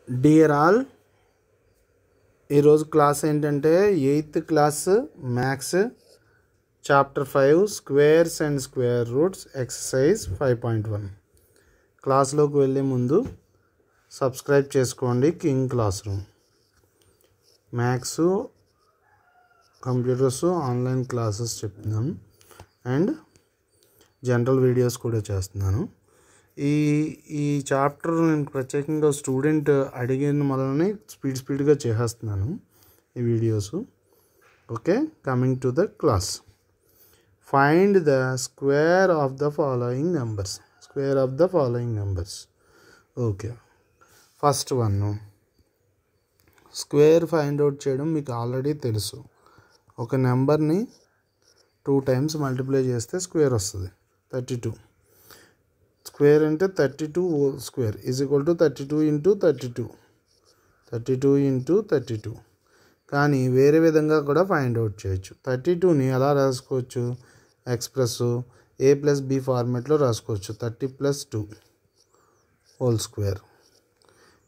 Dear all, ఈరోజు class ఏంటంటే 8th class maths chapter 5 squares and square roots exercise 5.1. క్లాస్లోకి వెళ్ళే ముందు సబ్స్క్రైబ్ చేసుకోండి king class room. Maths, computers, online classes చెప్తున్నాను and general videos కూడా చేస్తున్నాను. ఈ చాప్టర్ నేను ప్రత్యేకంగా స్టూడెంట్ అడిగిన వలనే స్పీడ్గా చేసేస్తున్నాను ఈ videos. Okay, coming to the class. Find the square of the following numbers. Okay, first one square find out చేయడం మీకు ఆల్రెడీ తెలుసు. ఒక నెంబర్ని 2 times మల్టిప్లై చేస్తే స్క్వేర్ వస్తుంది. 32 స్క్వేర్ అంటే 32 whole square is equal to 32 into 32. కానీ వేరే విధంగా కూడా ఫైండ్ అవుట్ చేయొచ్చు. 32ని ఎలా రాసుకోవచ్చు? ఎక్స్ప్రెస్ A+B ఫార్మేట్లో రాసుకోవచ్చు. 30+2 హోల్ స్క్వేర్.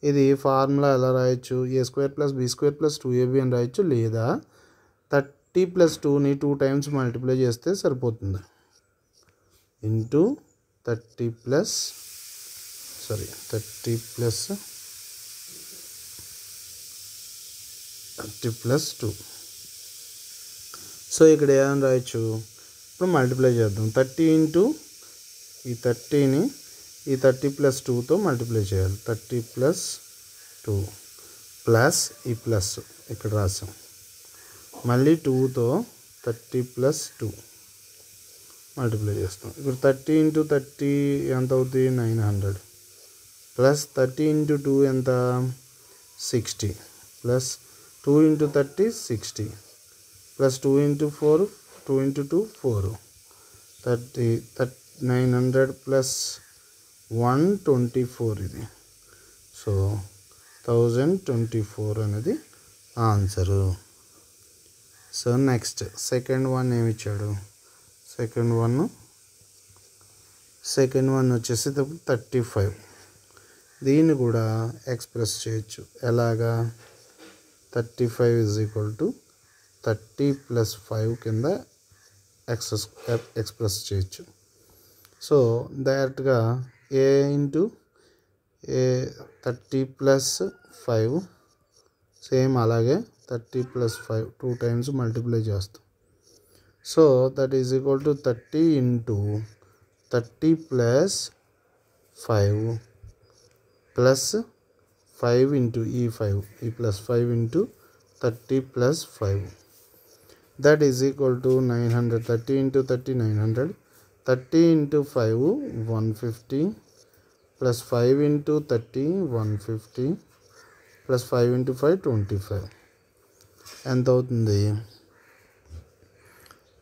ఇది ఫార్ములా ఎలా రాయొచ్చు? A² + B² + 2AB అని రాయొచ్చు. లేదా 30+2ని 2 times మల్టిప్లై చేస్తే సరిపోతుంది. Into 30 plus 2. సో ఇక్కడ ఏమని రాయొచ్చు? ఇప్పుడు మల్టిప్లై చేద్దాం. 30 ఇంటూ ఈ 30ని ఈ 30+2తో మల్టిప్లై చేయాలి. 30+2 ప్లస్ ఈ ప్లస్ ఇక్కడ రాసాం. మళ్ళీ 2తో 30+2 మల్టిప్లై చేస్తాం. ఇప్పుడు 30 ఇంటూ 30 ఎంత అవుతుంది? 900 ప్లస్ 30 ఇంటూ 2 ఎంత? 60 plus 2 into 30 60 plus 2 into 4 2 into 2 4 900 plus 124 ఇది. సో 1024 అనేది answer. So next second one ఏమి ఇచ్చాడు? సెకండ్ వన్ వచ్చేసి 35. దీన్ని కూడా ఎక్స్ప్రెస్ చేయొచ్చు. ఎలాగా? 35 = 30 + 5 కింద ఎక్స్ప్రెస్ చేయొచ్చు. సో డైరెక్ట్గా A ఇంటూ 30 + 5 సేమ్ అలాగే 30 + 5 2 times మల్టిప్లై చేస్తాం. So that is equal to 30 into 30 + 5 plus 5 into ఈ 5 ఈ plus 5 into 30 + 5 that is equal to 900. 30 into 30 900. 30 into 5 150 plus 5 into 30 150 plus 5 into 5 25. ఎంత అవుతుంది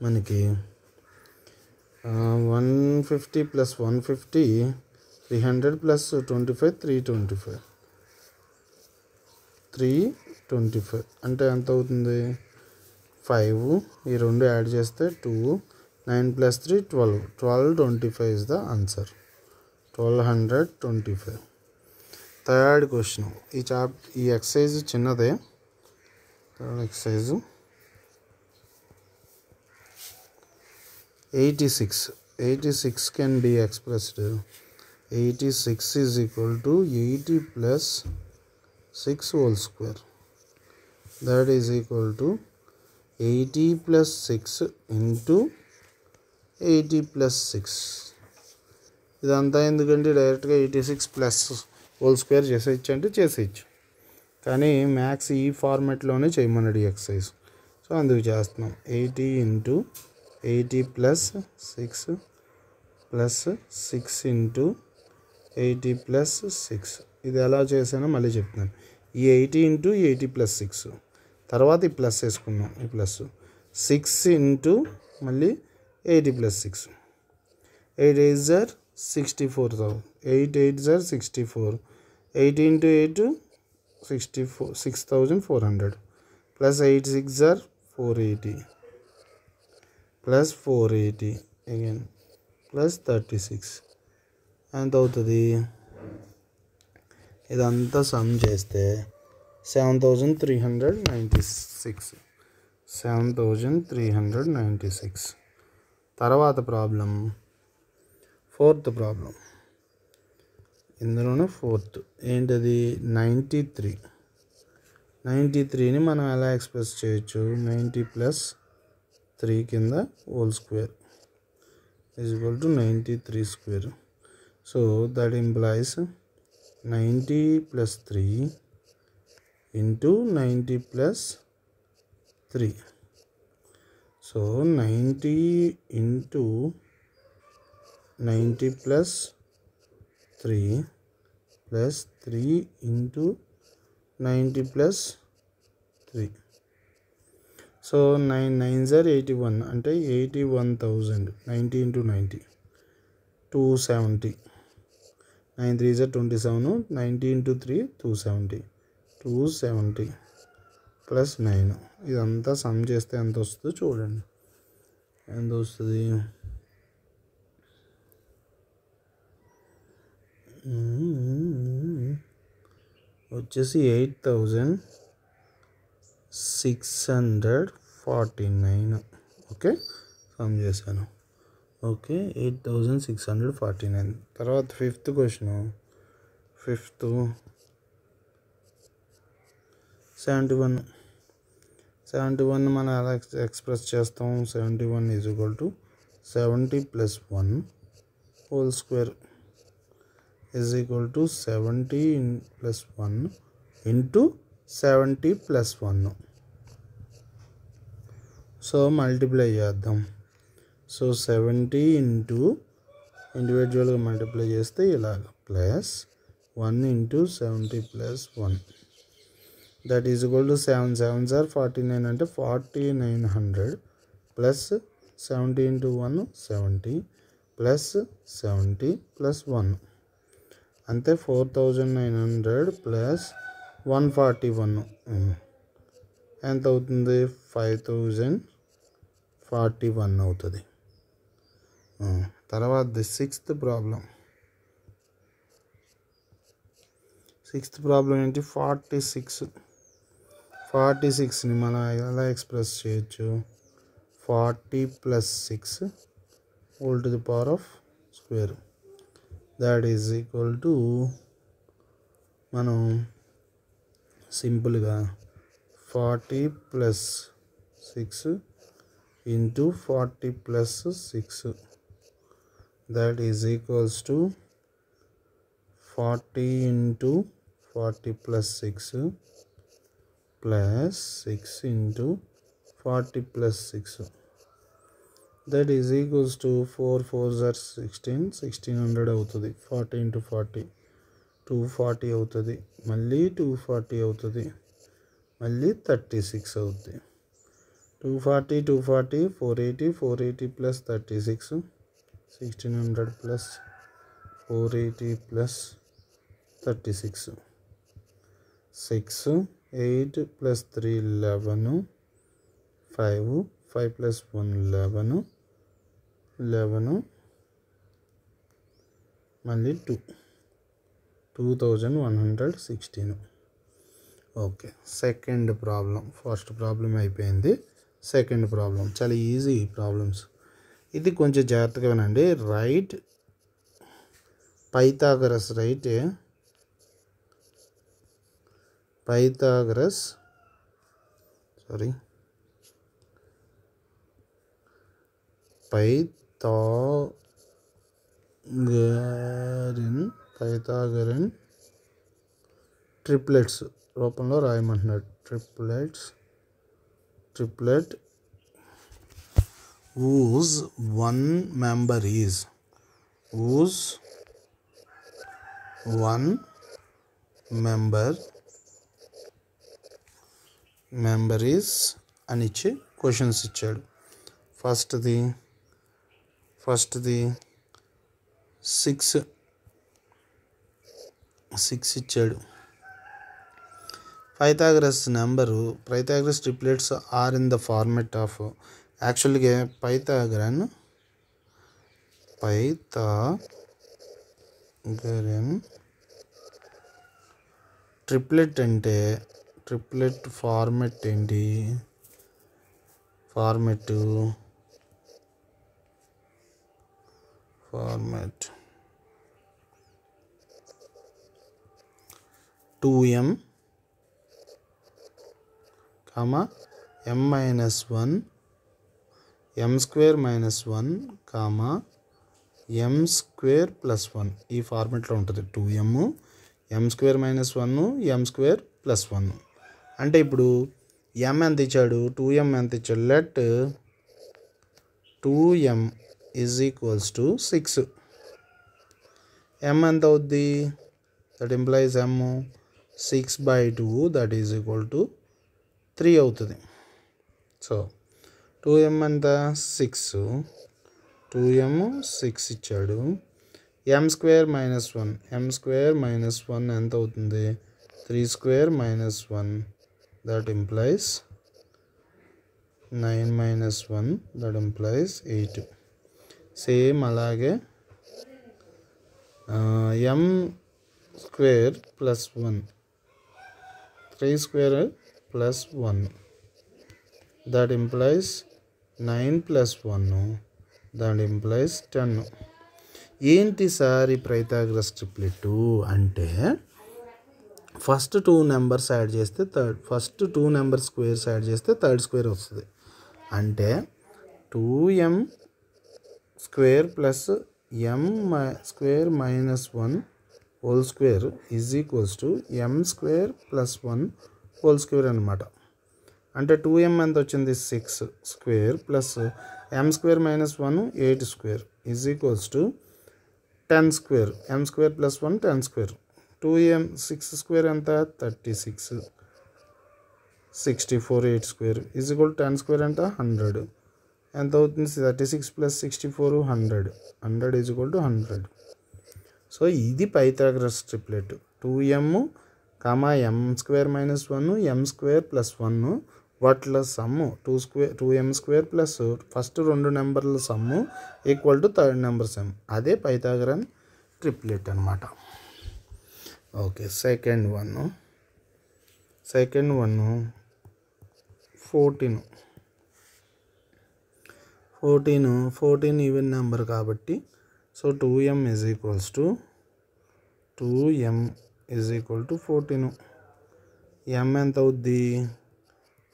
మనకి? 150 + 150 300 ప్లస్ 25 325 అంటే ఎంత అవుతుంది? 5 ఈ రెండు యాడ్ చేస్తే 2 9 + 3 12 1225 is the answer. 1225. Third question. ఈ ఎక్సర్సైజ్ చిన్నదే. Third exercise 86 can be expressed. 86 is equal to 80 plus 6 whole square. That is equal to 80 plus 6 into 80 plus 6. ఇదంతా ఎందుకంటే డైరెక్ట్గా 86 ప్లస్ హోల్ స్క్వేర్ చేసేయచ్చు అంటే చేసేయచ్చు. కానీ మ్యాథ్స్ ఈ ఫార్మాట్లోనే చేయమన్నాడు ఈ ఎక్సర్సైజ్. సో అందుకు చేస్తున్నాం. 80 into 80 plus 6 plus 6 into 80 plus 6. ఇది ఎలా చేసానో మళ్ళీ చెప్తున్నాను. ఈ 80 ఇంటూ 80 ప్లస్ 6 తర్వాత ఈ ప్లస్ వేసుకున్నాం. ఈ ప్లస్ 6 ఇంటూ మళ్ళీ 80 plus 6. 8 8 = 64. 8 8 = 64. 80 into 8 6400 plus 8 6 = 480 plus 480 again plus 36. ఎంత అవుతుంది? ఇదంతా సమ్ చేస్తే 7396 తర్వాత ప్రాబ్లం ఫోర్త్ ప్రాబ్లం ఇందులోనే ఫోర్త్ ఏంటది 93ని మనం ఎలా ఎక్స్ప్రెస్ చేయొచ్చు 90 ప్లస్ 3 కింద whole square is equal to 93 square. So that implies 90 plus 3 into 90 plus 3. So 90 into 90 plus 3 plus 3 into 90 plus 3. So 9 9s are 81 అంటే 81,000. 90 into 90 270. 9 3s are 27. 90 into 3 270 plus 9. ఇదంతా some చేస్తే ఎంత వస్తుందో చూడండి. ఎంత వస్తుంది? వచ్చేసి 8649. ఓకే, సమ్ చేశాను. ఓకే, 8649. తర్వాత ఫిఫ్త్ క్వశ్చన్. 71 మనం ఎలా ఎక్స్ప్రెస్ చేస్తాం? 71 is equal to 70 plus 1 whole square is equal to 70 plus 1 into 70 plus 1. So multiply చేద్దాం. సో 70 ఇంటూ ఇండివిజువల్గా మల్టిప్లై చేస్తే ఇలాగ plus 1 into 70 plus 1 that is equal to 7 7s are 49 అంటే 4900 ప్లస్ 70 ఇంటూ 1 70 ప్లస్ 70 ప్లస్ 1 అంతే 4900 plus 141 ఎంత అవుతుంది? 5041 అవుతుంది. తర్వాత సిక్స్త్ ప్రాబ్లం ఏంటి? 46ని మనం ఎలా ఎక్స్ప్రెస్ చేయొచ్చు? 40 plus 6 whole to the power of square that is equal to మనం సింపుల్గా 40 plus 6 into 40 plus 6 that is equals to 40 into 40 plus 6 plus 6 into 40 plus 6 that is equals to 4 4s are 1600 అవుతుంది. 40 into 40 240 అవుతుంది. మళ్ళీ 240 అవుతుంది. మళ్ళీ 36 అవుతుంది. 240 480 plus 36 1600 plus 480 plus 36 6 8 plus 3 11 5 plus 1 11 మళ్ళీ 2116. Okay, second problem. First problem అయిపోయింది. సెకండ్ ప్రాబ్లం చాలా easy problems. ఇది కొంచెం జాగ్రత్తగా వినండి. రైట్ పైథాగరస్ పైథాగరన్ ట్రిప్లెట్స్ రూపంలో రాయమంటున్నాడు. Triplet whose one member is అని ఇచ్చి క్వశ్చన్స్ ఇచ్చాడు. ఫస్ట్ది 6 ఇచ్చాడు. Pythagoras triplets are in the format of యాక్చువల్గా పైథాగరన్ ట్రిప్లెట్ అంటే ట్రిప్లెట్ ఫార్మెట్ ఏంటి? Format 2m, m minus 1, m square minus 1, m square plus 1. ఈ ఫార్మెట్లో ఉంటుంది. 2m, m square minus 1, m square plus 1. అంటే ఇప్పుడు m ఎంత ఇచ్చాడు? 2m ఎంత ఇచ్చాడు? Let 2m is equals to 6. m ఎంత అవుద్ది? That implies m 6/2, that is equal to 3 అవుతుంది. సో 2m ఎంత? 6. 2m 6 ఇచ్చాడు. m square minus 1, m square minus 1 ఎంత అవుతుంది? 3 square minus 1, that implies 9 minus 1, that implies 8. Same అలాగే m square plus 1, 3 square plus 1, that implies 9 plus 1, that implies 10. ఏంటి sir ఈ Pythagoras triplet అంటే first 2 numbers add చేస్తే first 2 number squares add చేస్తే third square వస్తుంది. అంటే 2m square plus m square minus 1 whole square is equals to m square plus 1 whole square అనమాట. అంటే 2m ఎంత వచ్చింది? 6 square plus m square minus 1 8 square is equals to 10 square. m square plus 1 10 square. 2m 6 square ఎంత? 36. 64 8 square is equal 10 square ఎంత? 100. ఎంత అవుతుంది? 36 plus 64 100. 100 is equal to 100. So ఇది Pythagoras triplet. 2m, m square minus 1, m square plus 1 వాటిల sum 2m square plus first 2 నెంబర్ల sum equal to third number sum. అదే Pythagorean triplet అనమాట. Okay, second one 14 even number కాబట్టి so 2m is equals to 14. m ఎంత అవుద్ది?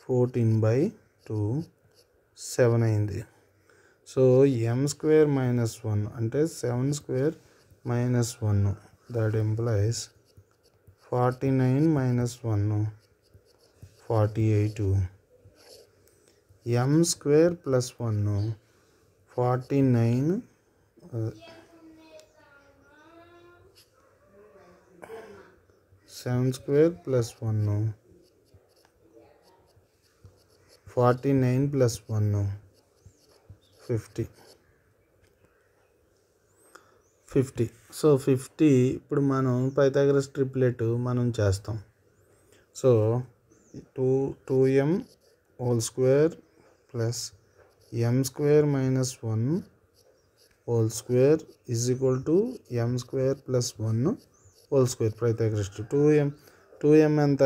14/2 7 అయింది. So m square minus 1 అంటే 7 square minus 1, that employees 49 minus 1 48. m square plus 1 49, 7 square plus 1 49 plus 1 50. So 50 ఇప్పుడు మనం Pythagoras triplet మనం చేస్తాం. So 2m whole square plus m square minus 1 whole square is equal to m square plus 1 whole square. Pythagoras 2m ఎంత?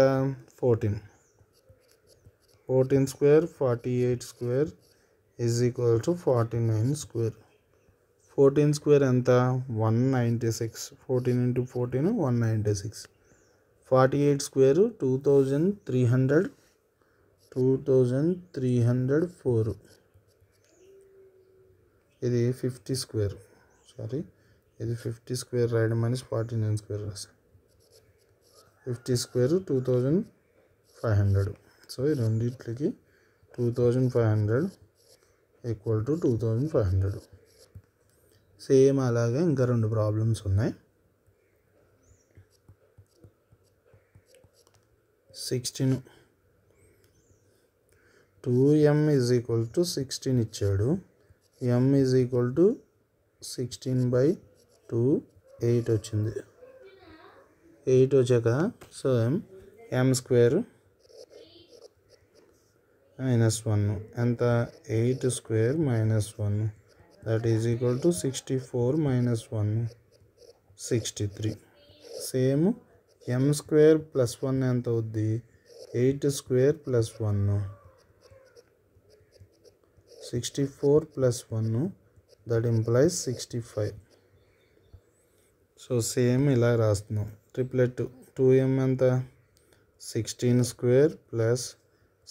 14 square 48 square is equal to 49 square. 14 square ఎంత? 196. 14 into 14 196. 48 square 2304. ఇది 50 square, ఇది 50 square రాయడం minus 49 square రాసాను. 50 square 2500. So ఈ రెండింటికి 2500 equal to 2500. Same అలాగే ఇంకా 2 ప్రాబ్లమ్స్ ఉన్నాయి. 16 2m ఈజ్ ఈక్వల్ టు 16 ఇచ్చాడు. m ఈజ్ ఈక్వల్ టు 16/2 8 వచ్చింది. 8 వచ్చాక సో m స్క్వేర్ మైనస్ 1 ఎంత? 8 square minus 1, that is equal to 64 minus 1 63. Same m square plus 1 ఎంత అవుద్ది 8 square plus 1 64 plus 1 that implies 65. So same ఇలా రాస్తున్నాం triplet 2m ఎంత 16 square plus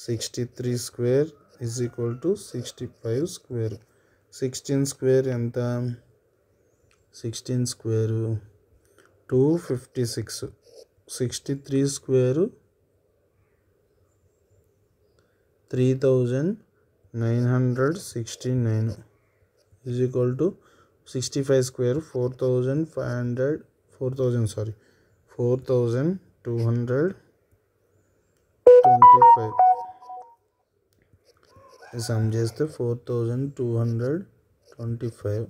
63 square is equal to 65 square. 16 square ఎంత 16 square 256. 63 square 3969 is equal to 65 square 4225. Some చేస్తే 4225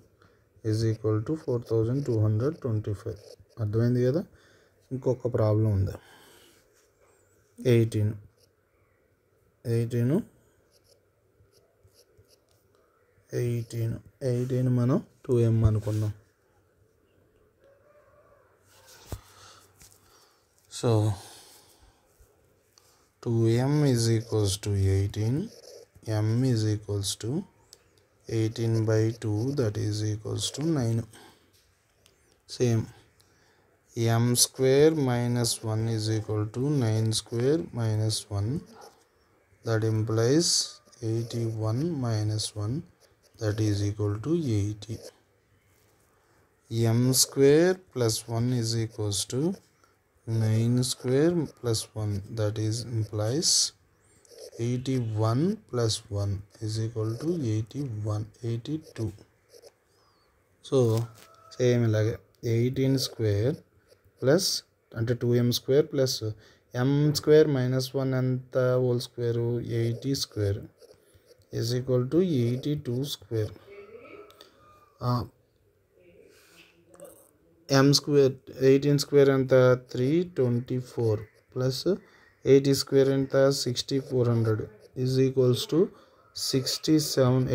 is equal to 4225. అర్థమైంది కదా. ఇంకొక ప్రాబ్లం ఉంది 18 మనం 2m అనుకున్నాం. So 2m is equals to 18, m is equals to 18 by 2 that is equals to 9. Same m square minus 1 is equal to 9 square minus 1 that implies 81 minus 1 that is equal to 80. M square plus 1 is equals to 9 square plus 1 that is implies 81 plus 1 is equal to 82. So same ఇలాగే 18 square plus అంటే 2m square plus m square minus 1 ఎంత whole square 80 square is equal to 82 square. m square 18 square ఎంత 324 plus 80 square ఎంత 6400 is equals to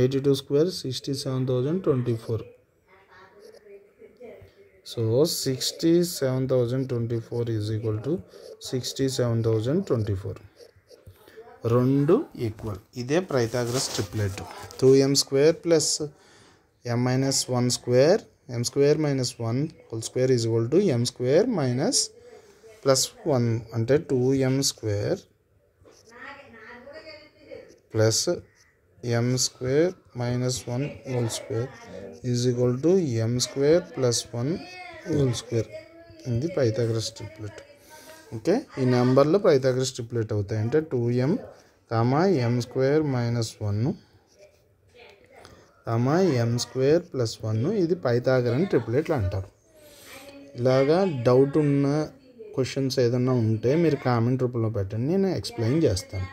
82 square 67,024. So 67,024 is equal to 67,024. రెండు equal. ఇదే Pythagoras triplet. 2m square plus m minus 1 square m square minus 1 whole square is equal to m square minus plus 1 అంటే 2m square plus m square minus 1 whole square is equal to m square plus 1 whole square. ఇది Pythagoras triplet. Okay, ఈ నెంబర్లో Pythagoras triplet అవుతాయి అంటే 2m m square minus 1 m square plus 1 ఇది Pythagorean ట్రిప్లెట్లు అంటారు. ఇలాగా doubt ఉన్న క్వశ్చన్స్ ఏదన్నా ఉంటే మీరు కామెంట్ రూపంలో పెట్టండి, నేను ఎక్స్ప్లెయిన్ చేస్తాను.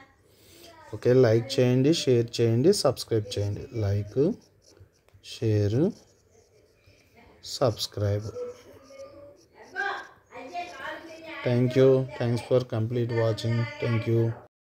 ఓకే, లైక్ చేయండి, షేర్ చేయండి, సబ్స్క్రైబ్ చేయండి. Like, share, subscribe. Thank you. Thanks for complete watching. Thank you.